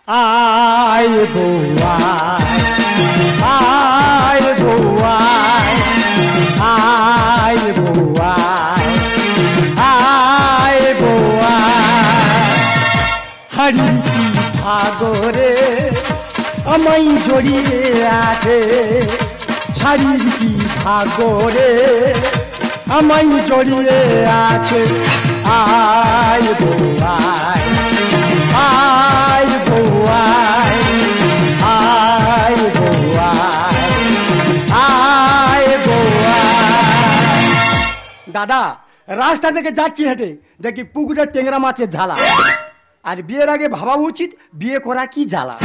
আয় বৌয়া আয় বৌয়া আয় বৌয়া আয় বৌয়া হারি সাগরে আমায় জড়িয়ে আছে শাড়ির কি সাগরে আমায় জড়িয়ে আছে আয় বৌয়া আয় বৌয়া আয় বৌয়া আয় বৌয়া। দাদা রাস্তা থেকে যাচ্ছি হেঁটে দেখি পুকুরের টেংরা মাছের ঝালা আর বিয়ের আগে ভাবা উচিত বিয়ে করা কি জ্বালা।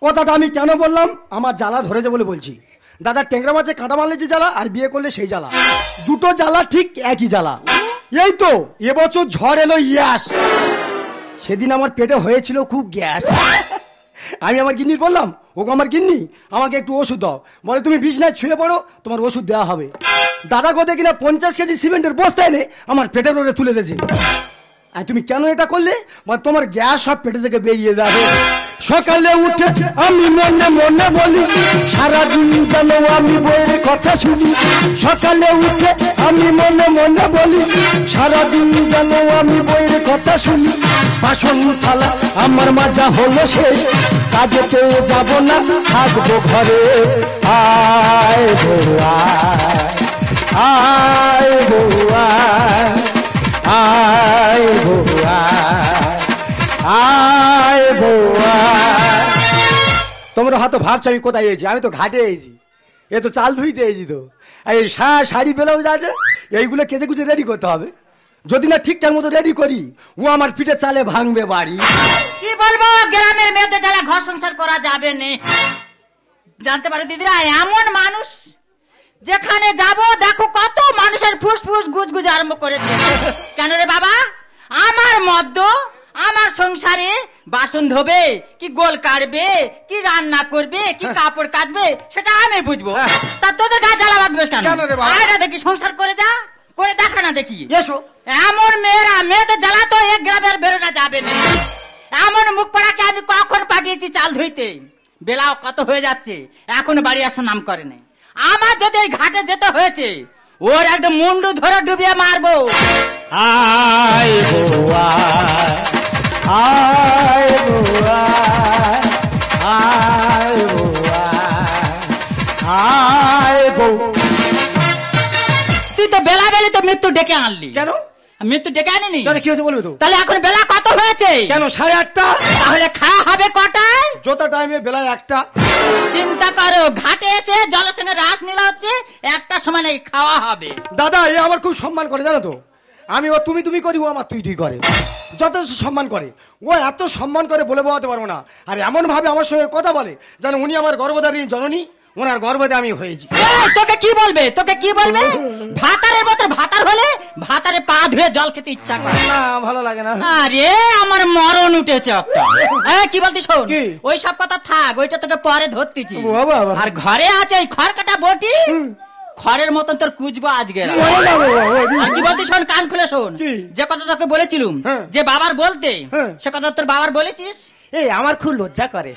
কথাটা আমি কেন বললাম আমার জ্বালা ধরেছে বলে বলছি। দাদা টেংরা মাছে কাঁটা মারলে যে জ্বালা আর বিয়ে করলে সেই জ্বালা, দুটো জ্বালা ঠিক একই জ্বালা। এই তো এবছর ঝড় এলো ইয়াস, সেদিন আমার পেটে হয়েছিল খুব গ্যাস। আমি আমার গিন্নির বললাম ওকে আমার গিন্নি আমাকে একটু ওষুধ দাও, বলে তুমি বিছনায় শুয়ে পড়ো তোমার ওষুধ দেওয়া হবে। দাদা কোথায় কিনা 50 কেজি সিমেন্টের বস্তা এনে আমার পেটের ওরে তুলে দিয়েছে। আর তুমি কেন এটা করলে, তোমার গ্যাস সব পেটে থেকে বেরিয়ে যাবে। সকালে উঠে আমি মনে মনে বলি সারাদিন যেন আমি বইয়ের কথা শুনি। সকালে উঠে আমি মনে মনে বলি সারাদিন যেন আমি বইয়ের কথা শুনি। বাসন থালা আমার মাজা হলো শেষ, কাজেতে যাব না থাকবো ঘরে। আয় বৌয়া আয় বৌয়া আয় বৌয়া আয় বৌয়া। তোমরা হয়তো ভাবছো আমি কোথায় এসেছি, আমি তো ঘাটে এসেছি। এ তো চাল ধুইতে এসেছি। তো এই শাড়ি ব্লাউজ আছে এইগুলো কেচে কুচে রেডি করতে হবে। যদি না ঠিকঠাক মতো রেডি করি ও আমার পিঠে চালে ভাঙবে বাড়ি। কি বলবো গ্রামের মেয়েদের জ্বালা ঘর সংসার করা যাবে না। জানতে পারো দিদিরা এমন মানুষ যেখানে যাব দেখো কত মানুষের ফুসফুস গুজগুজ আরম্ভ করে দিয়েছে। কেন রে বাবা, আমার মদ্য আমার সংসারে বাসন ধোবে কি গোল কাটবে কি রান্না করবে কি কাপড় কাচবে সেটা আমি বুঝবো, তা তোদের গায়ে জ্বালা বাঁধবে কেন? আয়না দেখি সংসার করে যা, করে দেখা না দেখি। এসো এমন মেয়েদের জ্বালা তো এক গ্রামের বেরোনা যাবে না। এমন মুখ পড়াকে আমি কখন পাঠিয়েছি চাল ধুইতে, বেলাও কত হয়ে যাচ্ছে এখনো বাড়ি আসার নাম করে না। আমার যদি এই ঘাটে যেতে হয়েছে ওর একদম মুন্ডু ধরে ডুবিয়ে মারবো। আয় বৌয়া আয় বৌয়া আয় বৌয়া আয় বৌ। তুই তো বেলা বেলি তো মৃত্যু ডেকে আনলি। কেন মৃত্যু ডেকে আনিনি? কি হয়েছে বলবে তো? তাহলে এখন বেলা কত হয়েছে? কেন 8:30। তাহলে খাওয়া হবে কটায়? যত টাইমে বেলা 1টা। চিন্তা করো ঘাটে এসে জলের সঙ্গে রাস নীলা হচ্ছে, 1টার সময় নাকি খাওয়া হবে। দাদা এ আমার খুব সম্মান করে জানো তো, আমি ও তুমি তুমি করি ও আমার তুই তুই করে, যথেষ্ট সম্মান করে। ও এত সম্মান করে বলে বোঝাতে পারবো না। আর এমন ভাবে আমার সঙ্গে কথা বলে যেন উনি আমার গর্ভধারিণী জননী, ওনার গর্ভতে আমি হয়েছি। তোকে কি বলবে, তোকে কি বলবে? ভাতারের মতো ভাতার হলে ভাতারে পা ধুয়ে জল খেতে ইচ্ছা করে না, ভালো লাগে না। আরে আমার মরণ উঠেছে একটা। কি বলতি শোন, ওই সব কথা থাক, ওইটা তোকে পরে ধরতেছি। আর ঘরে আছে ওই খড় কাটা বটি, খড়ের মতন তোর কুচবো আজকে। কি বলতি শোন, কান খুলে শোন। যে কথা তোকে বলেছিলুম যে বাবার বলতে, সে কথা তোর বাবার বলেছিস? এই আমার খুব লজ্জা করে।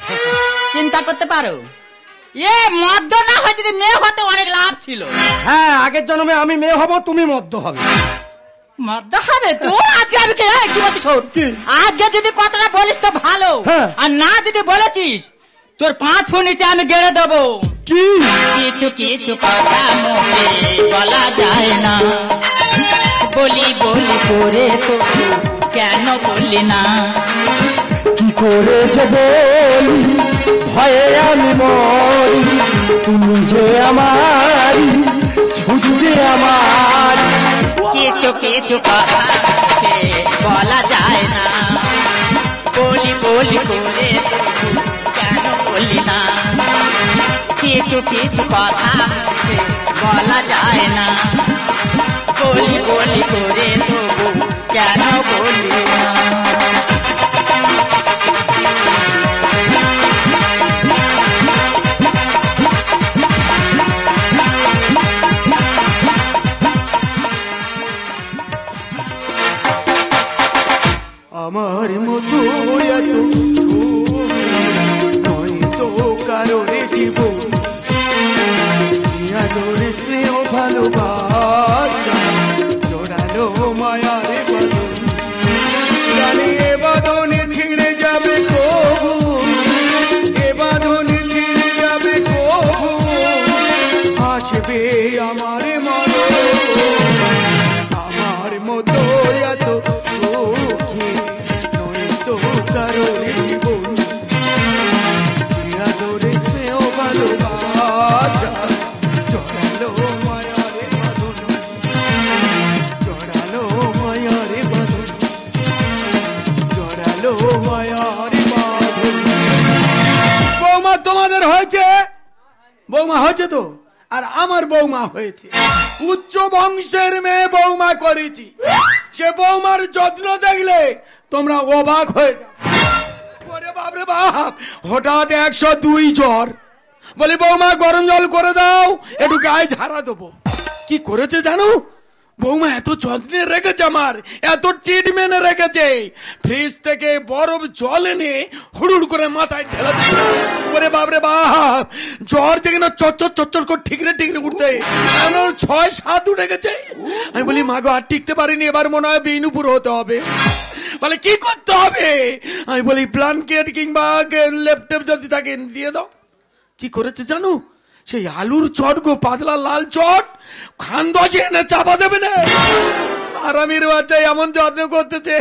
চিন্তা করতে পারো এ মদ্য না হয় যদি মেয়ে হতে অনেক লাভ ছিল। হ্যাঁ আগের জন্মে আমি মেয়ে হব, তুমি মদ্য হবে। মদ্য হবে তো? আজকে আমি কি বলতে শোন, আজকে যদি কথাটা বলিস তো ভালো, আর না যদি বলেছিস তোর 5 ফুট নিচে আমি গেড়ে দেবো। কি কিছু কিছু কথা মুখে বলা যায় না, বলি বলি করে তো কেন বললি না? কি করে যে বলি ভয়ে আমি মরি, তুমি যে আমার শুধু যে আমার। কিছু কিছু কথা বলা যায় না, বলি বলি করে কেন বললি না? কিছু কিছু কথা বলা যায় না, বলি বলি করে কেন বললি না? আমার মতো নয়তো কারোরে জীবন আদরে স্নেহ ভালোবাসা জোড়ালো মায়ারে বাঁধন জানি এ বাঁধনে ছিঁড়ে যাবে কবু এ বাঁধনে ছিঁড়ে যাবে কবু আসবে আমার মনে আমার মতো এত সুখী নয়তো কারোরে জীবন আদরে স্নেহ ভালোবাসা জড়ালো মায়ারে বাঁধন জড়ালো মায়ারে বাঁধন জড়ালো মায়ারে বাঁধন। বৌমা তোমাদের হয়েছে? বৌমা হয়েছে তো? আর আমার বৌমা হয়েছে, উচ্চ বংশের মেয়ে বৌমা করেছি। সে বৌমার যত্ন দেখলে তোমরা অবাক হয়ে যাবে। ওরে বাপরে বাপ, হঠাৎ 102 জ্বর। বলে বৌমা গরম জল করে দাও, একটু গায়ে ঝাড়া দেবো। কি করেছে জানো? বৌমা এত যত্নে রেখেছে, আমার এত ট্রিটমেন্ট রেখেছে, ফ্রিজ থেকে বরফ জল এনে হুড়ুড় করে মাথায় ঢেলা দিচ্ছে। ওরে বাপরে বাপ, জ্বর দেখে না চচ্চর চচ্চর করে ঠিকরে ঠিকরে উঠতে 6-7 উঠে গেছে। আমি বলি মা গো, আর টিকতে পারিনি, এবার মনে হয় বিনুপুর হতে হবে। বলে কি করতে হবে? আমি বলি ব্ল্যাঙ্কেট কিংবা ল্যাপটপ যদি থাকে দিয়ে দাও। কি করেছে জানো? সেই আলুর চট গো, পাতলা লাল চট, খানদজে এনে চাপা দেবে না। আরামের বাচ্চা এমন যত্ন করতেছে,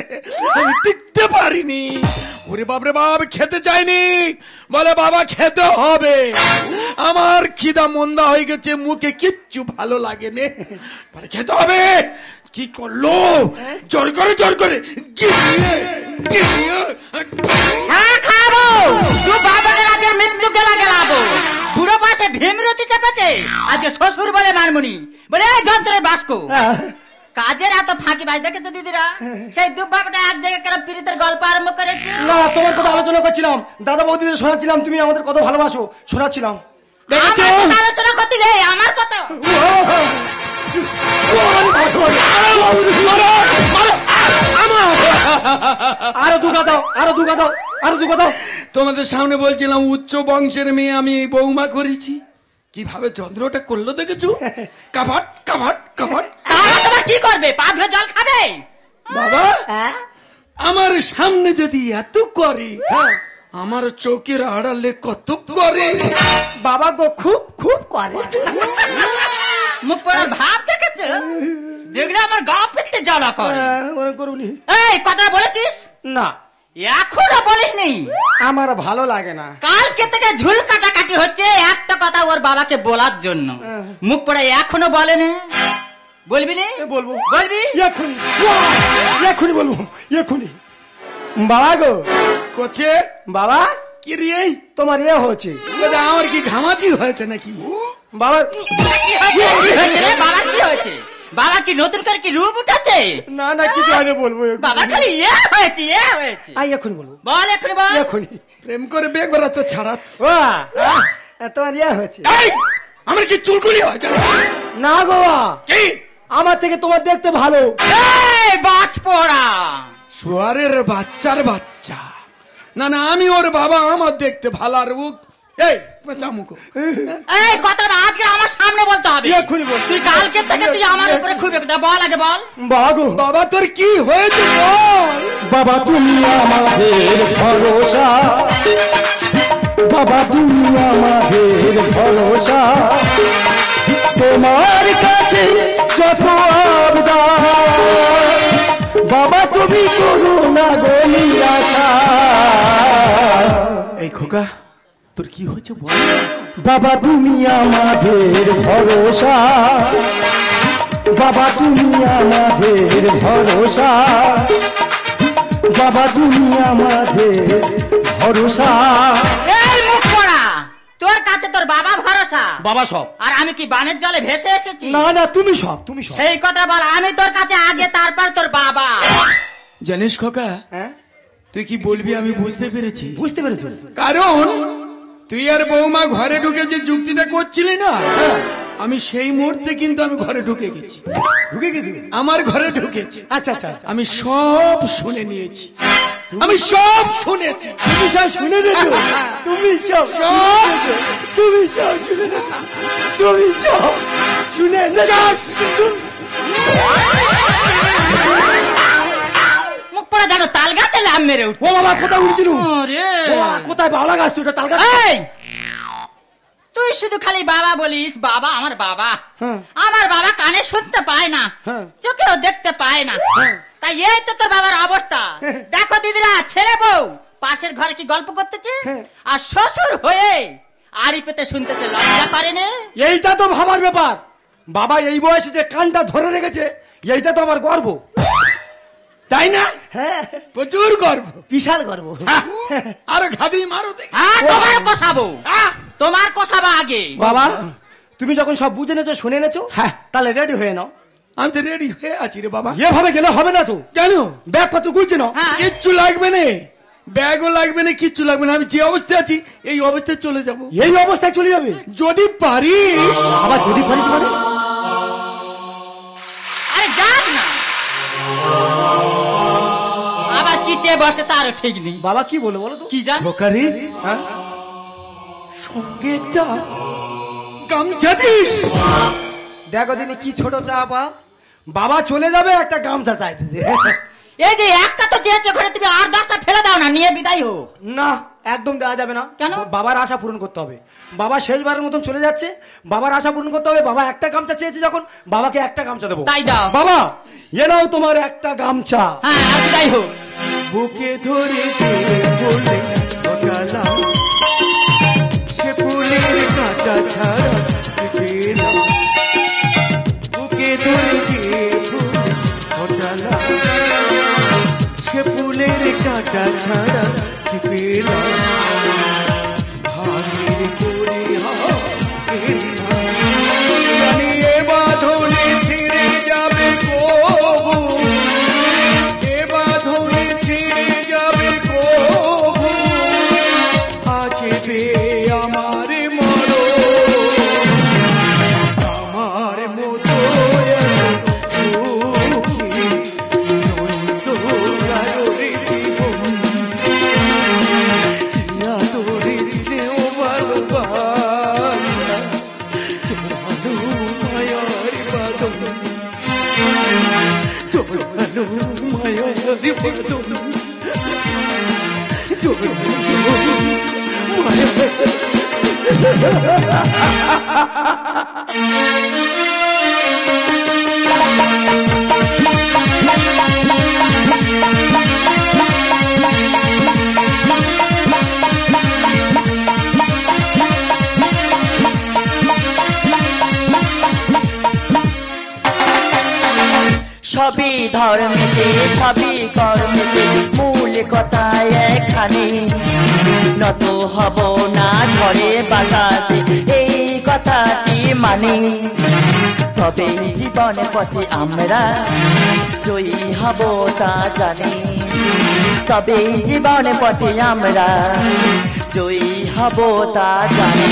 আমি টিকতে পারিনি। ওরে বাপরে বাপ, খেতে চাইনি। বলে বাবা খেতে হবে, আমার খিদা মন্দা হয়ে গেছে, মুখে কিচ্ছু ভালো লাগে নে। বলে খেতে হবে। কি করলো? জোর করে হ্যাঁ খাবো, তুই বাবাকে রাতের মৃত্যু গেলাবো। বুড়ো পাশে ভীমরতি চেপেছে, আজকে শ্বশুর বলে মানমুনি বলে যন্ত্রের বাস্ক। কাজের এত ফাঁকি বাজ দেখেছে দিদিরা? সেই দু বাবাটা এক জায়গায় কেন পীড়িতের গল্প আরম্ভ করেছে। না, তোমার কথা আলোচনা করছিলাম, দাদা বৌদিদের শোনাচ্ছিলাম, তুমি আমাদের কত ভালোবাসো শোনাচ্ছিলাম। আলোচনা করছিলে আমার কথা। আরো দুগা দাও, আরো দুগা দাও, আরো দুগা দাও। তোমাদের সামনে বলছিলাম উচ্চ বংশের মেয়ে আমি বৌমা করেছি, কিভাবে চন্দ্রটা করলো দেখেছো? কাভাট কাভাট কাভাট। তোমার কি করবে? পা ধুয়ে জল খাবে? বাবা আমার সামনে যদি এত করে, আমার চোখের আড়ালে কত করে। বাবা গো, খুব খুব করে। মুখ পড়ার ভাব দেখেছো? দেখলে আমার গা পিত্তে জ্বালা করে। করুনি। এই কথা বলেছিস? না, এখনো বলিসনি। আমার ভালো লাগে না। কালকে থেকে ঝুল কাটাকাটি হচ্ছে একটা কথা ওর বাবাকে বলার জন্য। মুখ পড়ে এখনো বলেনি। বলবি নি? বলবো। বলবি? এক্ষুনি বলবো, এক্ষুনি। বাবা গো, করছে বাবা কি রে? তোমার হচ্ছে। আমার কি ঘামাচি হয়েছে নাকি? বাবা বাবা কি হয়েছে? বাবা কি নতুন করে কি রূপ উঠেছে? না না, কিছু হয়নি, বলবো। বাবা খালি হয়েছে। এক্ষুনি বলবো। বল এক্ষুনি বল। এক্ষুনি। প্রেম করে বিয়ে করা তো ছাড়াচ্ছে। তোমার হয়েছে। আমার কি চুলকুলি হয়েছে? না গো, কি আমার থেকে তোমার দেখতে ভালো। বাজ পড়া শুয়ারের বাচ্চার বাচ্চা। না না, আমি ওর বাবা, আমার দেখতে ভালো। আর এই চামুকো, এই কথাটা আজকে আমার সামনে বলতে হবে। এক্ষুনি বল। তুই কালকে থেকে তুই আমার উপরে খুব একটা বল, আগে বল। বাবা গো, বাবা তোর কি হয়েছে বল। বাবা তুমি আমাদের ভরসা, বাবা তুমি আমাদের ভরসা, তোমার কাছে যত আবদার, বাবা তুমি করো না গো নিরাশা। এই খোকা, তোর কি হয়েছে বল। বাবা তুমি আমাদের ভরসা, বাবা তুমি আমাদের ভরসা, বাবা তুমি আমাদের ভরসা। এই মুখ পড়া, তোর কাছে তোর বাবা ভরসা? বাবা সব। আর আমি কি বানের জলে ভেসে এসেছি? না না, তুমি সব, তুমি সব। সেই কথা বল, আমি তোর কাছে আগে, তারপর তোর বাবা। জানিস খোকা, হ্যাঁ তুই কি বলবি আমি বুঝতে পেরেছি। বুঝতে পেরেছো? কারণ তুই আর বৌমা ঘরে ঢুকে যে যুক্তিটা করছিলি না, আমি সেই মুহূর্তে কিন্তু আমি ঘরে ঢুকে গেছি। ঢুকে গেছি? আমার ঘরে ঢুকেছি। আচ্ছা আচ্ছা, আমি সব শুনে নিয়েছি। আমি সব শুনেছি। তুমি সব শুনে নিয়েছো, তুমি সব শুনেছো, তুমি সব শুনে নিয়েছো, তুমি সব শুনে নিয়েছো। মুখ পড়া জানো তাল গাছে লাভ মেরে উঠ। ও বাবা কোথায় উঠছিল? ওরে ও বাবা কোথায় বাউলা গাছ? তুই তাল গাছ। এই তুই শুধু খালি বাবা বলিস, বাবা আমার বাবা। হ্যাঁ। আমার বাবা কানে শুনতে পায় না, হ্যাঁ। চোখেও দেখতে পায় না, হ্যাঁ। তাই এই তো তোর বাবার অবস্থা। হ্যাঁ। দেখো দিদিরা, ছেলে বউ পাশের ঘরে কি গল্প করতেছে, হ্যাঁ। আর শ্বশুর হয়ে আড়ি পেতে শুনতেছে, লজ্জা করে না? এইটা তো ভাবার ব্যাপার। বাবা এই বয়সে যে কানটা ধরে রেখেছে, এইটা তো আমার গর্ব, তাই না? হ্যাঁ প্রচুর গর্ব। বিশাল গর্ব। আরো ঘাদি মারো দেখি। হ্যাঁ, তোমার কষাবো, তোমার কষাবা আগে। বাবা তুমি যখন সব বুঝে নেছো, শুনে নেছো, হ্যাঁ। তাহলে রেডি হয়ে নাও। আমি তো রেডি হয়ে আছি রে বাবা। এভাবে গেলে হবে না তো, কেন? ব্যাগ পত্র গুলছে না। হ্যাঁ। কিচ্ছু লাগবে না, ব্যাগও লাগবে না, কিচ্ছু লাগবে না। আমি যে অবস্থায় আছি এই অবস্থায় চলে যাব, এই অবস্থায় চলে যাবে? যদি পারি। আবার যদি পারি পারে। আরে যাক না, আবার কিচে বসে তারও ঠিক নেই। বাবা কি বলো বলো তো? কি জান? বোকারি, হ্যাঁ? সঙ্গে একটা গামছা দিস। দেখো দিনি কি ছোট চাপা, বাবা চলে যাবে একটা গামছা চাইতেছে। এই যে একটা তো চেয়েছে ঘরে, তুমি আর 10টা ফেলে দাও না, নিয়ে বিদায় হোক। না একদম দেওয়া যাবে না। কেন? বাবার আশা পূরণ করতে হবে। বাবা শেষবারের মতন চলে যাচ্ছে, বাবার আশা পূরণ করতে হবে। বাবা একটা গামছা চেয়েছে যখন, বাবাকে একটা গামছা দেবো। তাই দাও। বাবা এ নাও তোমার একটা গামছা। হ্যাঁ, আর বিদায় হোক। বুকে ধরে বলে ঠকালা, সে ফুলের কাঁটা ছাড়া দিবে না। বুকে ধরে ঠকালা, সে ফুলের কাঁটা ছাড়া দিবে না। ভাঙের করে জানিয়ে বাঁধনে ছিঁড়ে যাবে কবু, এ বাঁধনে ছিঁড়ে যাবে কবু। আসবে আমার মরণ, আমার মতো সবই ধর্মেতে সবই কর্মেতে মূল কথা একখানে, নত হব না ঝড়ে বাতাসে এই কথাটি মানে। তবে জীবন পথে আমরা জয়ী হব তা জানি, তবে জীবন পথে আমরা জয়ী হব তা জানি।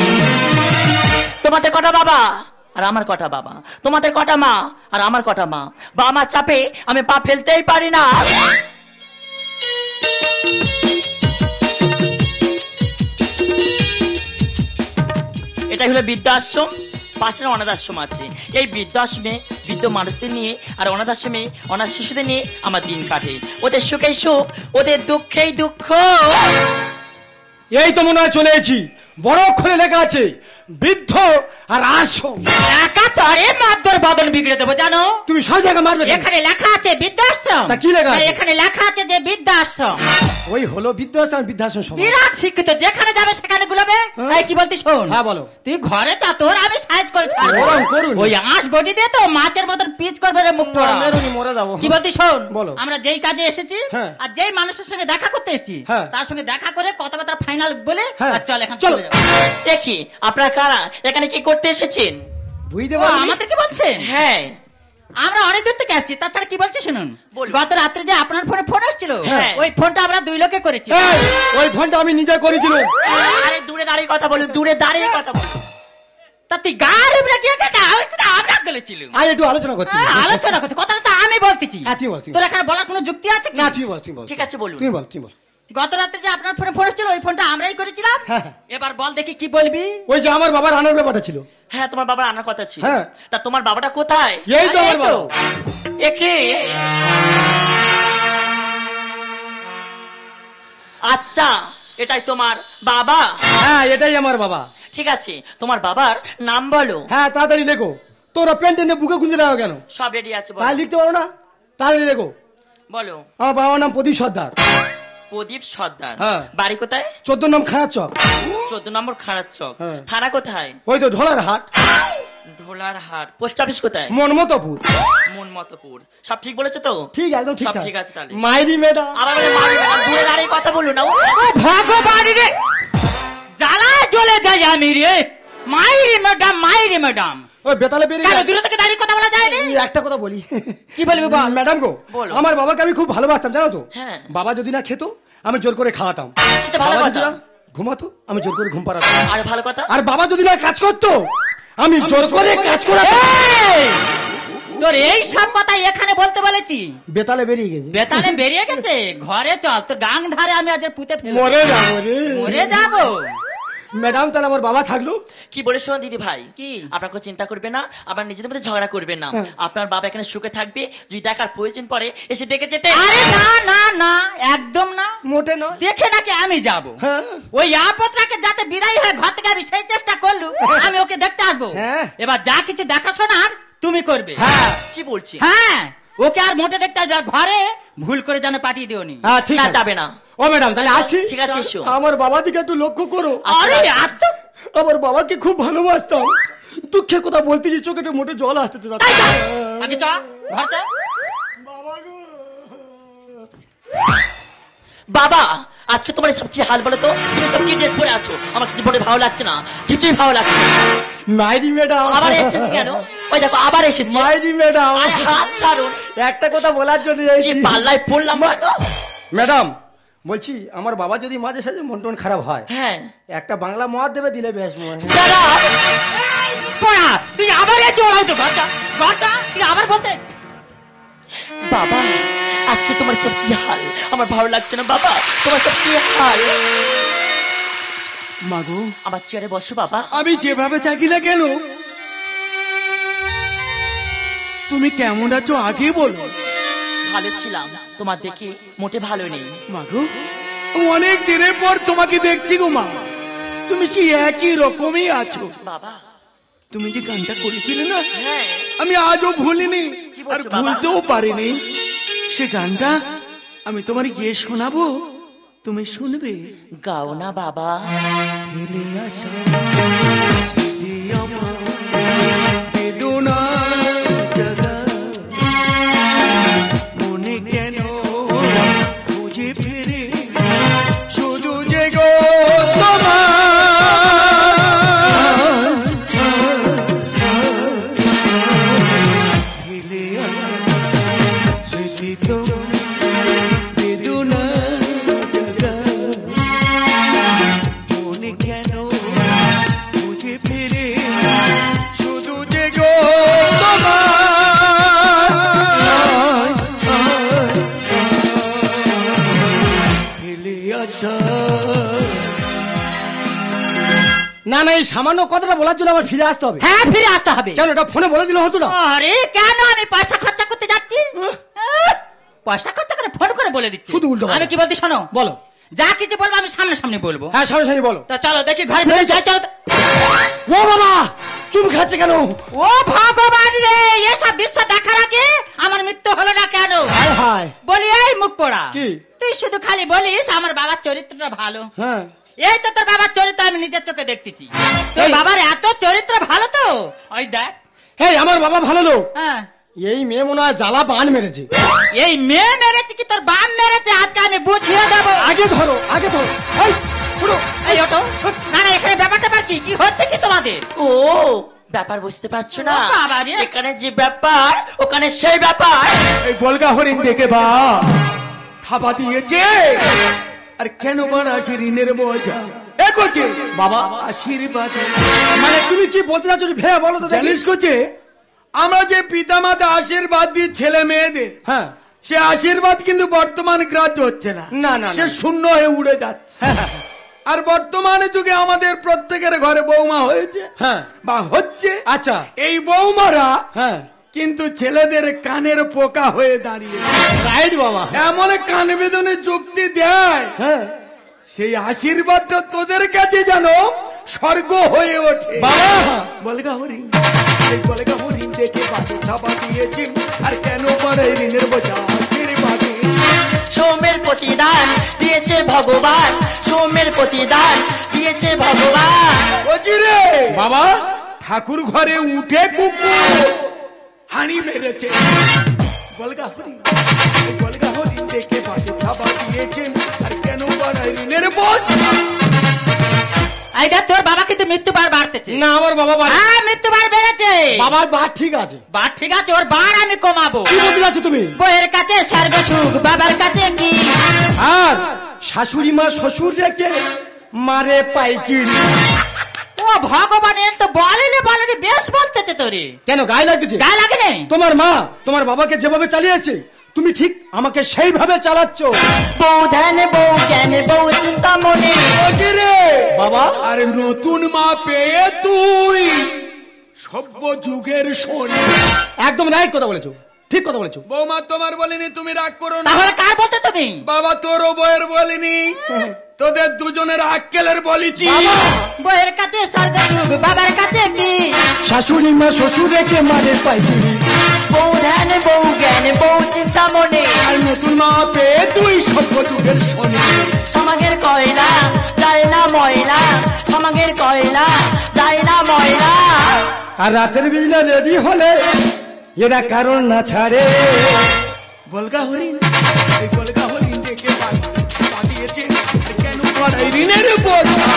তোমাদের কটা বাবা আর আমার কটা বাবা, তোমাদের কটা মা আর আমার কটা মা। বা আমার চাপে আমি পা ফেলতেই পারি না। এটাই হলো বৃদ্ধাশ্রম, পাশের অনাথ আশ্রম আছে। এই বৃদ্ধাশ্রমে বৃদ্ধ মানুষদের নিয়ে আর অনাথ আশ্রমে অনাথ শিশুদের নিয়ে আমার দিন কাটে। ওদের সুখেই সুখ, ওদের দুঃখেই দুঃখ। এই তো মনে হয় চলে এসেছি। বড় অক্ষরে লেখা আছে বৃদ্ধ আর আশ্রম। একা চড়ে মাদর বদন বিগড়ে দেবো জানো। তুমি সব জায়গায় মারবে। এখানে লেখা আছে বৃদ্ধাশ্রম। তা কি লেখা আছে? এখানে লেখা আছে যে বৃদ্ধাশ্রম। ওই হলো বৃদ্ধাশ্রম, বৃদ্ধাশ্রম সমান। বিরাট শিক্ষিত, যেখানে যাবে সেখানে গুলোবে। এই কি বলতি শোন। হ্যাঁ বলো। তুই ঘরে চা, তোর আমি সাইজ করে ছাড়বো। গরম করুন। ওই আঁশ বডি দিয়ে তো মাছের মতন পিচ করবে রে মুখ পোড়া। মেরুনি মরে যাবো। কি বলতি শোন। বলো। আমরা যেই কাজে এসেছি হ্যাঁ। আর যেই মানুষের সঙ্গে দেখা করতে এসেছি, হ্যাঁ। তার সঙ্গে দেখা করে কথাবার্তা ফাইনাল বলে হ্যাঁ। আর চল এখন চলো। চলে যাবো। দেখি আপনারা কারা, এখানে কি করতে এসেছেন? বুঝতে ও, পারলি? আমাদের কি বলছেন? হ্যাঁ, আমরা অনেক দূর থেকে আসছি। তাছাড়া কি বলছি শুনুন। বলুন। গত রাত্রে যে আপনার ফোনে ফোন আসছিল, হ্যাঁ। ওই ফোনটা আমরা 2 লোকে করেছি। এই, ওই ফোনটা আমি নিজে করেছিলাম। আরে দূরে দাঁড়িয়ে কথা বলুন, দূরে দাঁড়িয়ে কথা বলুন। তা তুই গাড়ি ব্রেক আমরা গেলেছিল আর একটু আলোচনা করতে আলোচনা করতে কথাটা তো আমি বলতেছি হ্যাঁ, তুমি বল, তুমি বল। তোর এখানে বলার কোনো যুক্তি আছে কি? না তুই বল, তুই বল। ঠিক আছে, বলুন। তুমি বল, তুমি বল। গত রাত্রে যে আপনার ফোনে ফোন ছিল ওই ফোনটা আমরাই করেছিলাম। হ্যাঁ। এবার বল দেখি কি বলবি। ওই যে আমার বাবার আনার ব্যাপারটা ছিল। হ্যাঁ, তোমার বাবার আনার কথা ছিল। হ্যাঁ। তা তোমার বাবাটা কোথায়? এই তো আমার বাবা। একে আচ্ছা, এটাই তোমার বাবা? হ্যাঁ, এটাই আমার বাবা। ঠিক আছে, তোমার বাবার নাম বলো। হ্যাঁ, তাড়াতাড়ি লেখো। তোরা পেন টেনে বুকে গুঁজে দাও কেন? সব রেডি আছে, বলো। তাই লিখতে পারো না? তাড়াতাড়ি লেখো। বলো। আমার বাবার নাম প্রদীপ সর্দার। প্রদীপ সর্দার। হ্যাঁ। বাড়ি কোথায়? 14 নাম খানার চক। 14 নম্বর খানার চক। হ্যাঁ। থানা কোথায়? ওই তো ঢোলার হাট। ঢোলার হাট। পোস্ট অফিস কোথায়? মনমতপুর। মনমতপুর। সব ঠিক বলেছে তো? ঠিক, একদম ঠিক। সব ঠিক আছে তাহলে। মাইরি ম্যাডাম। আবার বলে মারি ম্যাডাম, দূরে দাঁড়িয়ে কথা বললো না। ভগবান রে, জ্বালায় চলে যাই আমি রে। মাইরি ম্যাডাম, মাইরি ম্যাডাম। ওই বেতালে বেরিয়ে কেন গেল। দূরে থেকে দাঁড়িয়ে কথা বলা যায় না? এই একটা কথা বলি। কি বলবি বল। ম্যাডাম গো, বলো। আমার বাবাকে আমি খুব ভালোবাসতাম জানো তো। হ্যাঁ। বাবা যদি না খেত আমি জোর করে খাওয়াতাম। সেটা ভালো বাবা কথা। যদি না ঘুমাতো আমি জোর করে ঘুম পাড়াতাম। আর ভালো কথা। আর বাবা যদি না কাজ করতো আমি জোর করে কাজ করাতাম। এই, তোর এই সব কথা এখানে বলতে বলেছি? বেতালে বেরিয়ে গেছে। বেতালে বেরিয়ে গেছে। ঘরে চল, তোর গাং ধারে আমি আজ পুঁতে ফেলবো। মরে যাবো রে। মরে যাবো। ম্যাডাম তাহলে আমার বাবা থাকলো। কি বলে শোনো দিদি ভাই, কি? আপনাকে চিন্তা করবে না, আবার নিজেদের মধ্যে ঝগড়া করবে না। হ্যাঁ। আপনার বাবা এখানে সুখে থাকবে, যদি দেখার প্রয়োজন পড়ে এসে ডেকে যেতে। আরে না না না, একদম না। মোটে নয়। দেখে নাকি আমি যাব। হ্যাঁ। ওই আপত্রাকে যাতে বিদায় হয়ে ঘর থেকে আমি সেই চেষ্টা করলু, আমি ওকে দেখতে আসবো। হ্যাঁ। এবার যা কিছু দেখাশোনার তুমি করবে। হ্যাঁ। কি বলছি? হ্যাঁ, ওকে আর মোটে দেখতে আসবে। আর ঘরে ভুল করে যেন পাঠিয়ে দিওনি। হ্যাঁ, ঠিক না, আছে। যাবে না। ও ম্যাডাম তাহলে আসি। ঠিক আছে, এসো। আমার বাবা দিকে একটু লক্ষ্য করো। আরে আর তো আমার বাবাকে খুব ভালোবাসতাম। দুঃখের কথা বলতেছি, চোখে একটু মোটে জল আসতেছে। তাই যা। আগে চ, ঘর চ। বাবা, আজকে তোমার সব কি হাল বলো তো? তুমি সব কি ড্রেস পরে আছো? আমার কিছু পরে ভালো লাগছে না, কিছুই ভালো লাগছে না। মাইরি ম্যাডাম। আবার এসেছে কেন? ওই দেখো আবার এসেছে। মাইরি ম্যাডাম। আরে হাত ছাড়ুন। একটা কথা বলার জন্য কি এসেছি। পাল্লায় পড়লাম বলো তো? ম্যাডাম বলছি আমার বাবা যদি মাঝে সাঝে মন টন খারাপ হয় হ্যাঁ। একটা বাংলা মদ দেবে দিলে বেশ মনে হয়। দাদা, পড়া, তুই আবার এই চল তো ঘর চা। ঘর চা, তুই আবার বলতে। বাবা আজকে তোমার সব কি হাল? আমার ভালো লাগছে না বাবা, তোমার সব কি হাল? মাগো, আমার চেয়ারে বসো বাবা। আমি যেভাবে থাকি না কেন, তুমি কেমন আছো আগে বলো। ভালো ছিলাম, তোমার দেখে মোটে ভালো নেই। মাগো, অনেক দিনের পর তোমাকে দেখছি গো মা, তুমি সেই একই রকমই আছো। বাবা, তুমি যে গানটা করেছিলে না, হ্যাঁ, আমি আজও ভুলিনি কি আর বলছো বাবা? ভুলতেও পারিনি। সে গানটা আমি তোমার গিয়ে শোনাবো, তুমি শুনবে। গাও না বাবা। ফেলে আসা স্মৃতি আমার বেদনার জায়গা, মনে কেন খুঁজে ফিরে শুধু যে গো তোমার। ফেলে আসা স্মৃতি তোমার বেদনার জায়গা, মনে কেন খুঁজে ফিরে শুধু যে গো তোমার। ফেলে আসা। না না, এই সামান্য কথাটা বলার জন্য আমার ফিরে আসতে হবে। হ্যাঁ, ফিরে আসতে হবে। কেন এটা ফোনে বলে দিলে হতো না? আরে কেন আমি পয়সা খরচা করতে যাচ্ছি? পয়সা খরচা করে ফোন করে বলে দিচ্ছি। শুধু উল্টো কথা। আমি কি বলছি শোনো। বলো। যা কিছু বলবো আমি সামনে সামনে বলবো। হ্যাঁ, সামনে সামনে বলো। তো চলো দেখি ঘরে ফিরে যাই। চলো তো। ও বাবা, চুপ খাচ্ছে কেন? ও ভগবান রে, এসব দৃশ্য দেখার আগে আমার মৃত্যু হলো না কেন? হায় হায়। বলি এই মুখ পোড়া, কি? তুই শুধু খালি বলিস আমার বাবার চরিত্রটা ভালো। হ্যাঁ। এই তো তোর বাবার চরিত্র আমি নিজের চোখে দেখতেছি। তোর এই। বাবার এত চরিত্র ভালো তো। ওই দেখ। এই আমার বাবা ভালো লোক। হ্যাঁ, এই মেয়ে মনে হয় জ্বালা পান মেরেছে। এই মেয়ে মেরেছে কি তোর বাপ মেরেছে আজকে আমি বুঝিয়ে দেবো। আগে ধরো, আগে ধরো। এই, উঠো। এই ওটো। না না, এখানে ব্যাপারটা কি কি হচ্ছে কি তোমাদের? ও ব্যাপার বুঝতে পারছো না? ও বাবা রে। এখানে যে ব্যাপার ওখানে সেই ব্যাপার। এই বলগা হরিণ দেখে বা থাবা দিয়েছে, আর কেন বাড়াচ্ছে ঋণের বোঝা? কোচে বাবা আশীর্বাদ। মানে তুমি কি বলতে চাচ্ছ ভেবে বলো তো দেখি। জানিস কোচে, আমরা যে পিতামাতা আশীর্বাদ দিই ছেলে মেয়েদের, হ্যাঁ সে আশীর্বাদ কিন্তু বর্তমান গ্রাহ্য হচ্ছে না, না, না, সে না। শূন্য হয়ে উড়ে যাচ্ছে। আর বর্তমানে যুগে আমাদের প্রত্যেকের ঘরে বৌমা হয়েছে হ্যাঁ বা হচ্ছে। আচ্ছা এই বৌমারা হ্যাঁ কিন্তু ছেলেদের কানের পোকা হয়ে দাঁড়িয়ে রাইট বাবা এমন কান বেদনে যুক্তি দেয়, হ্যাঁ সেই আশীর্বাদটা তোদের কাছে যেন স্বর্গ হয়ে ওঠে। বাবা বলগা হরি, এই বলগা হরি দেখে বাজে ছাপা দিয়েছি, আর কেন পারে ঋণের বোঝা আশীর্বাদে। সৌমের প্রতিদান দিয়েছে ভগবান, সৌমের প্রতিদান দিয়েছে ভগবান। ওজিরে বাবা ঠাকুর ঘরে উঠে কুকুর হানি মেরেছে। বলগা হরি, এই বলগা হরি দেখে বাজে ছাপা দিয়েছে, আর কেন পারে ঋণের বোঝা। আইডা তোর বাবা কিন্তু মৃত্যুবার বাড়তেছে। না আমার বাবা হ্যাঁ মৃত্যুবার বেড়েছে। বাবার বার ঠিক আছে। বার ঠিক আছে, ওর বার আমি কমাবো। কি বলতে চাচ্ছ তুমি? বইয়ের কাছে স্বর্গ সুখ, বাবার কাছে কি? আর শাশুড়ি মা শ্বশুর রেখে মারে পাইকিরি। ও ভগবানের তো বলেনি বলেনি বেশ বলতেছে তোরে। কেন গায়ে লাগছে? গায়ে লাগে না? তোমার মা তোমার বাবাকে যেভাবে চালিয়েছে তুমি ঠিক আমাকে সেইভাবে চালাচ্ছ। বউ ধ্যান বউ জ্ঞান বউ চিন্তা মনে। ওজিরে বাবা আর নতুন মা পেয়ে তুই সভ্য যুগের শোনে। একদম রাইট কথা বলেছো, ঠিক কথা বলেছো। বৌমা তোমার বলিনি, তুমি রাগ করো না। তাহলে কার বলতে তুমি? বাবা তোরও বইয়ের বলিনি, তোদের দুজনের আক্কেলের বলেছি। বইয়ের কাছে স্বর্গ সুখ, বাবার কাছে কি? শাশুড়ি মা শ্বশুর রেখে মারে পাইকিরি। বউ ধ্যান বউ জ্ঞান বউ চিন্তা মনে। আর নতুন মা পেয়ে তুই সভ্য যুগের শোনে। সমাগের কয়লা যায় না ময়লা, সমাগের কয়লা যায় না ময়লা। আর রাতের বিজনা রেডি হলে এরা কারণ না ছাড়ে। বলগা হরিণ, এই বলগা হরিণ দেখে পাঠিয়েছে, কেন পড়াই ঋণের বোঝা।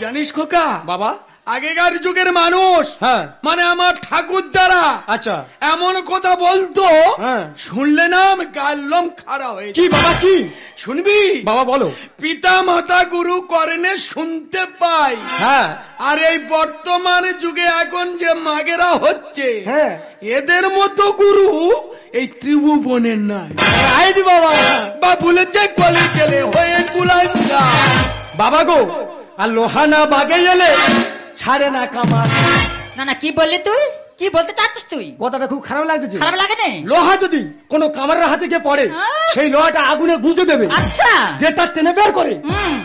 জানিস খোকা বাবা আগেকার যুগের মানুষ, হ্যাঁ মানে আমার ঠাকুর দ্বারা আচ্ছা এমন কথা বলতো, হ্যাঁ শুনলে না আমি গাল লোম খাড়া হয়ে কি বাবা কি? শুনবি বাবা বলো। পিতা মাতা গুরু করেনে শুনতে পাই। হ্যাঁ আর এই বর্তমান যুগে এখন যে মাগেরা হচ্ছে, হ্যাঁ এদের মতো গুরু এই ত্রিভুবনের নাই। রাইট বাবা। বা বলেছে কলে ছেলে হয়ে কুলাঙ্গা। বাবা গো আর লোহা না বাগে এলে ছাড়ে না কামার। না না কি বললি তুই? কি বলতে চাচ্ছিস তুই? কথাটা খুব খারাপ লাগতেছে। খারাপ লাগে না? লোহা যদি কোনো কামারের হাতে গিয়ে পড়ে হ্যাঁ। সেই লোহাটা আগুনে গুঁজে দেবে, আচ্ছা যে তার টেনে বের করে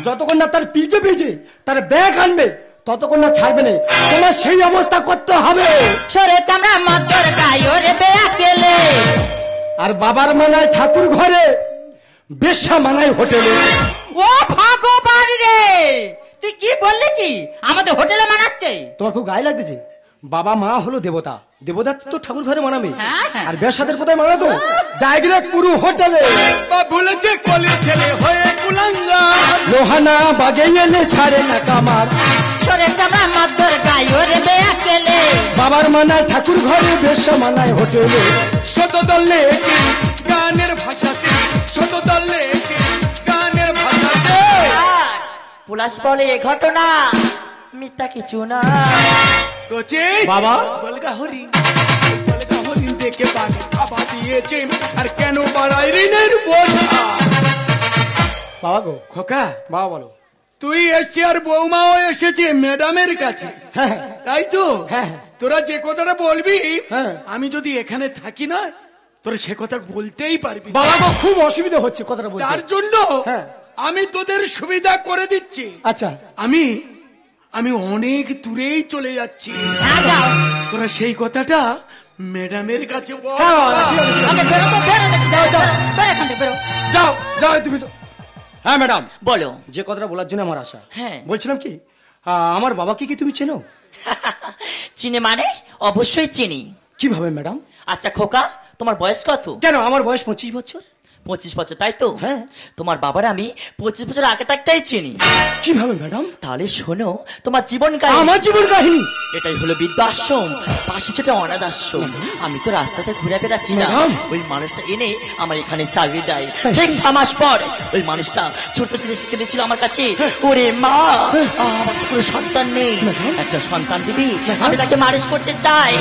যতক্ষণ না তার পিঠে পিঠে তার ব্যাগ আনবে ততক্ষণ না ছাড়বে না। তোমার সেই অবস্থা করতে হবে। সরে চামড়া মদর গায়রে বেয়া কেলে। আর বাবার মানায় ঠাকুর ঘরে, বেশ্যা মানায় হোটেলে। ও ভগবান রে, তুই কি বললি? কি আমাদের হোটেলে মানাচ্ছে? তোমার খুব গায়ে লাগতেছে। বাবা মা হলো দেবতা, দেবতা তো ঠাকুর ঘরে মানাবে। হ্যাঁ, হ্যাঁ। আর বেশ্যাদের কোথায় মানাতো? ডাইরেক্ট পুরো হোটেলে। বা বলেছে কলে ছেলে হয়ে কুলাঙ্গা। লোহা না বাগে এলে ছাড়ে না কামার। সরে চামড়া মদর গায়রে বেয়া কেলে। বাবার মানায় ঠাকুর ঘরে, বেশ্যা মানায় হোটেলে। শতদলে গানের ভাষাতে, শতদলে গানের ভাষাতে। পুলাশ বলে এ ঘটনা মিথ্যা কিছু না। কোচে বাবা বলগা হরি, বলগা হরি দেখে বাগে খাবা দিয়েছে, আর কেন বাড়াই ঋণের বোঝা। বাবা গো খোকা বাবা বলো। তুই এসছি আর বৌমাও এসেছে ম্যাডামের কাছে, হ্যাঁ তাই তো? হ্যাঁ। তোরা যে কথাটা বলবি, হ্যাঁ। আমি যদি এখানে থাকি না, তোরা সে কথা বলতেই পারবি। বাবা গো খুব অসুবিধা হচ্ছে কথাটা বলতে। তার জন্য হ্যাঁ। আমি তোদের সুবিধা করে দিচ্ছি। আচ্ছা আমি আমি অনেক দূরেই চলে যাচ্ছি। হ্যাঁ যাও। তোরা সেই কথাটা ম্যাডামের কাছে বল। হ্যাঁ বাবা, ঠিক আছে, ঠিক আছে। আগে বেরো তো, বেরো দেখি, যাও যাও বেরো এখান থেকে বেরো। যাও যাও তুমি তো। হ্যাঁ ম্যাডাম, বলো। যে কথাটা বলার জন্য আমার আশা। হ্যাঁ। বলছিলাম কি আমার বাবাকে কি তুমি চেনো? চিনে মানে? অবশ্যই চিনি। কিভাবে ম্যাডাম? আচ্ছা খোকা, তোমার বয়স কত? কেন আমার বয়স 25 বছর। 25 বছর, তাই তো? হ্যাঁ। তোমার বাবার আমি 25 বছর আগে থাকতেই চিনি। কিভাবে ম্যাডাম? তাহলে শোনো তোমার জীবন কাহিনী। আমার জীবন কাহিনী? এটাই হলো বৃদ্ধাশ্রম, পাশে যেটা অনাথ আশ্রম। আমি তো রাস্তাতে ঘুরে বেড়াচ্ছি না, ওই মানুষটা এনে আমার এখানে চাকরি দেয়। ঠিক 6 মাস পর ওই মানুষটা ছোট জিনিস কিনেছিল আমার কাছে। ওরে মা, আমার তো কোনো সন্তান নেই, একটা সন্তান দিবি, আমি তাকে মানুষ করতে চাই।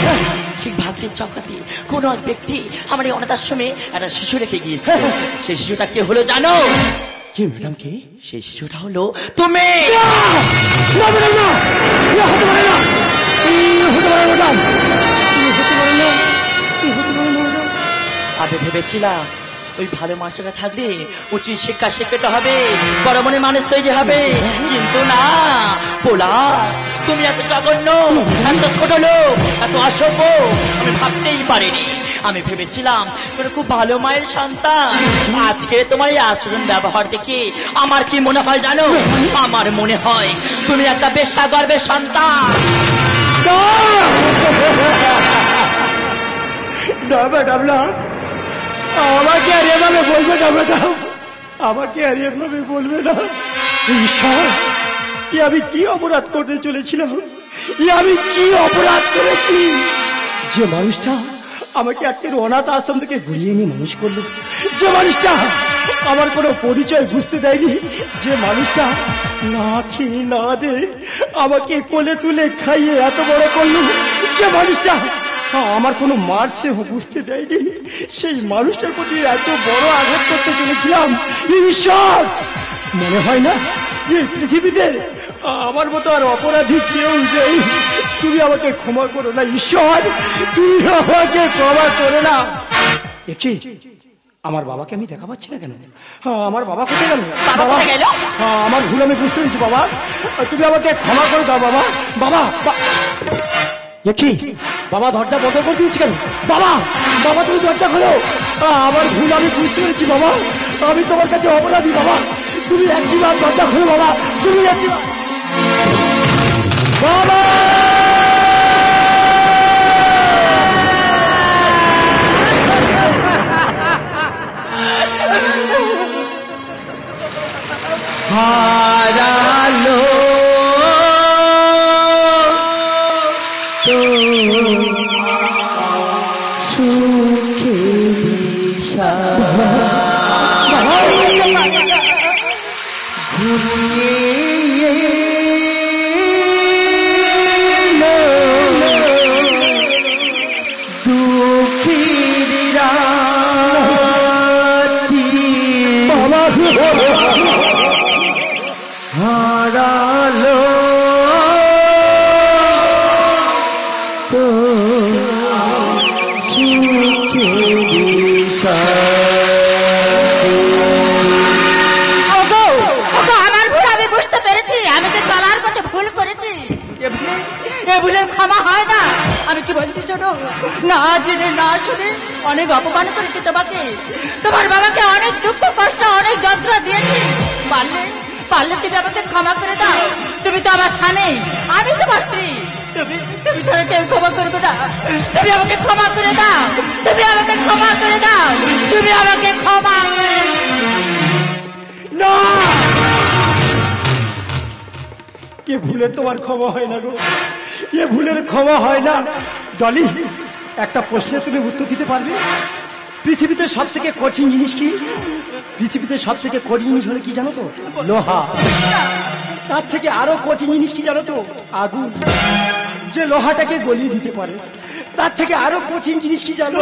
ঠিক ভাগ্যের চকাতে কোন এক ব্যক্তি আমার এই অনাথ আশ্রমে একটা শিশু রেখে গিয়েছে। সেই শিশুটা কে হলো জানো? কি ম্যাডাম? কে সেই শিশুটা হলো তুমি। আমি ভেবেছিলাম ওই ভালো মাস্টারটা থাকলে উচিত শিক্ষা শিক্ষিত হবে, বড় মনে মানুষ তৈরি হবে, কিন্তু না পলাশ, তুমি এত জঘন্য, এত ছোট লোক, এত অসভ্য আমি ভাবতেই পারিনি। আমি ভেবেছিলাম তুমি খুব ভালো মায়ের সন্তান। আজকে তোমার এই আচরণ ব্যবহার দেখে আমার কি মনে হয় জানো? আমার মনে হয় তুমি একটা বেশ্যাগর্ভের সন্তান। না ম্যাডাম, না, আমাকে আর এভাবে বলবে না ম্যাডাম, আমাকে আর এভাবে বলবে না। ঈশ্বর, আমি কি অপরাধ করতে চলেছিলাম? আমি কি অপরাধ করেছি? যে মানুষটা আমাকে আজকের অনাথ আশ্রম থেকে ঘুরিয়ে নিয়ে মানুষ করলো, যে মানুষটা আমার কোনো পরিচয় বুঝতে দেয়নি, যে মানুষটা না খেয়ে না দে আমাকে কোলে তুলে খাইয়ে এত বড় করলো, যে মানুষটা আমার কোনো মার সে বুঝতে দেয়নি, সেই মানুষটার প্রতি এত বড় আঘাত করতে চলেছিলাম। ঈশ্বর, মনে হয় না এই পৃথিবীতে আমার মতো আর অপরাধী কেউ নেই। তুমি আমাকে ক্ষমা করো না ঈশ্বর, তুমি আমাকে ক্ষমা করো না। কি আমার বাবাকে আমি দেখা পাচ্ছি না কেন? আমার বাবা কোথায় গেল? আমার ভুল আমি বুঝতে পেরেছি বাবা, তুমি আমাকে ক্ষমা করে দাও বাবা। বাবা, কি বাবা দরজা বন্ধ করে দিয়েছি কেন? বাবা, বাবা তুমি দরজা খোলো, আমার ভুল আমি বুঝতে পেরেছি বাবা, আমি তোমার কাছে অপরাধী বাবা, তুমি একটিবার দরজা খোলো বাবা, তুমি একটিবার। বাবা, হারালো সুখে দিশা ঘুরিয়ে দুঃখীর রাতি হারালো তো সুখে দিশা। আমার ভুল আমি বুঝতে পেরেছি, আমি তো চলার পথে ভুল করেছি। এ ভুলের ক্ষমা হয় না। আমি কি বলছি শোনো, না জেনে না শুনে অনেক অপমান করেছি তোমাকে, তোমার বাবাকে অনেক দুঃখ কষ্ট অনেক যন্ত্রণা দিয়েছি। পারলে পারলে তুমি আমাকে ক্ষমা করে দাও। তুমি তো আমার স্বামী, আমি তোমার স্ত্রী, তুমি তুমি ছাড়া কেউ ক্ষমা করবে না। তুমি আমাকে ক্ষমা করে দাও, তুমি আমাকে ক্ষমা করে দাও, তুমি আমাকে ক্ষমা করে না, এ ভুলের তোমার ক্ষমা হয় না গো, এ ভুলের ক্ষমা হয় না। ডলি, একটা প্রশ্নের তুমি উত্তর দিতে পারবে? পৃথিবীতে সব থেকে কঠিন জিনিস কি? পৃথিবীতে সব থেকে কঠিন জিনিস হলে কি জানো তো? লোহা। তার থেকে আরো কঠিন জিনিস কি জানো তো? আগুন। যে লোহাটাকে গলিয়ে দিতে পারে। তার থেকে আরো কঠিন জিনিস কি জানো?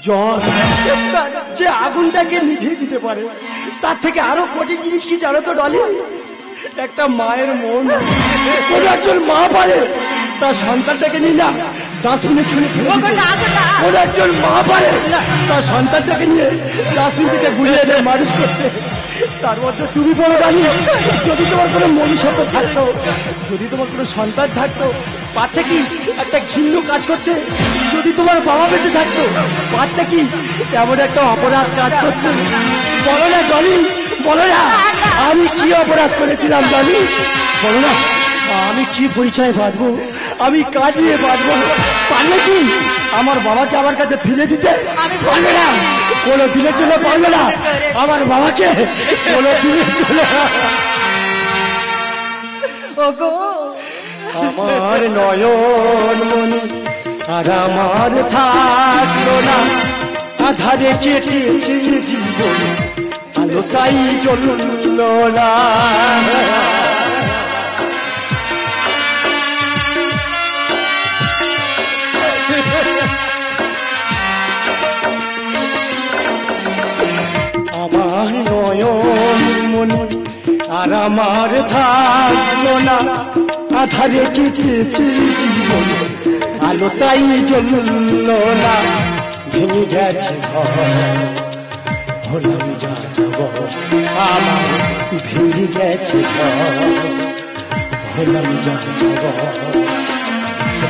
জল। যে আগুনটাকে নিভিয়ে দিতে পারে। তার থেকে আরো কঠিন জিনিস কি জানো তো ডলি? একটা মায়ের মন। কোন একজন মা পারে তার সন্তানটাকে নিয়ে না ডাস্টবিনে ছুঁড়ে ফেলে দিতে। কোন একজন মা পারে তার সন্তানটাকে নিয়ে ডাস্টবিন থেকে গুলিয়ে এনে মানুষ করতে। তার মধ্যে তুমি বলো জানি, যদি তোমার কোনো মনুষ্যত্ব থাকতো, যদি তোমার কোনো সন্তান থাকতো, পারতে কি একটা ঘৃণ্য কাজ করতে? যদি তোমার বাবা বেঁচে থাকতো, পারতে কি এমন একটা অপরাধ কাজ করতে? বলো না জলি, বলো না, আমি কি অপরাধ করেছিলাম জানি? বলো না, আমি কি পরিচয় বাঁধবো, আমি কাজ নিয়ে বাঁধবো? পারলে কি আমার বাবাকে আমার কাছে ফিরে দিতে? আমি পারলে না, কোনো দিনের জন্য পারবে না আমার বাবাকে, কোনো দিনের জন্য। আমার নয়ন মনি আর আমার থাকলো না, আধারে কেটেছে জীবন, আলোটাই জ্বলল না। আমার নয়ন মনি আর আমার থাকলো না, আধারে কেটেছে জীবন, আলোটাই জ্বলল না। ভেঙে গেছে ঘর, হলাম যা যাব, আমার ভেঙে গেছে ঘর, হলাম যা যাব।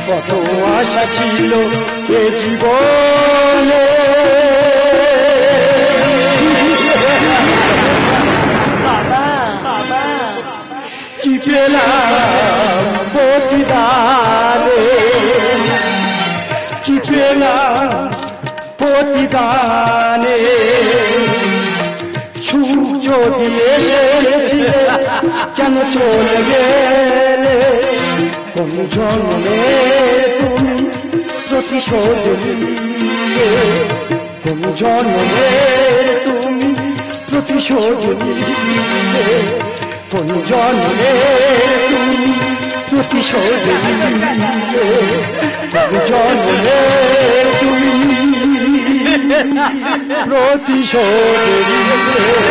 কত আশা ছিল এ জীবনে, কি পেলাম প্রতিদানে, কি পেলাম প্রতিদানে। সূর্য দিয়ে এসেছিলে কেন চলে গেলে, কোন জন্মে তুমি প্রতিশোধ নিলে, কোন জন্মে তুমি প্রতিশোধ নিলে, কোন জন্মে তুমি প্রতিশোধ নিলে, কোন জন্মে তুমি প্রতিশোধ নিলে।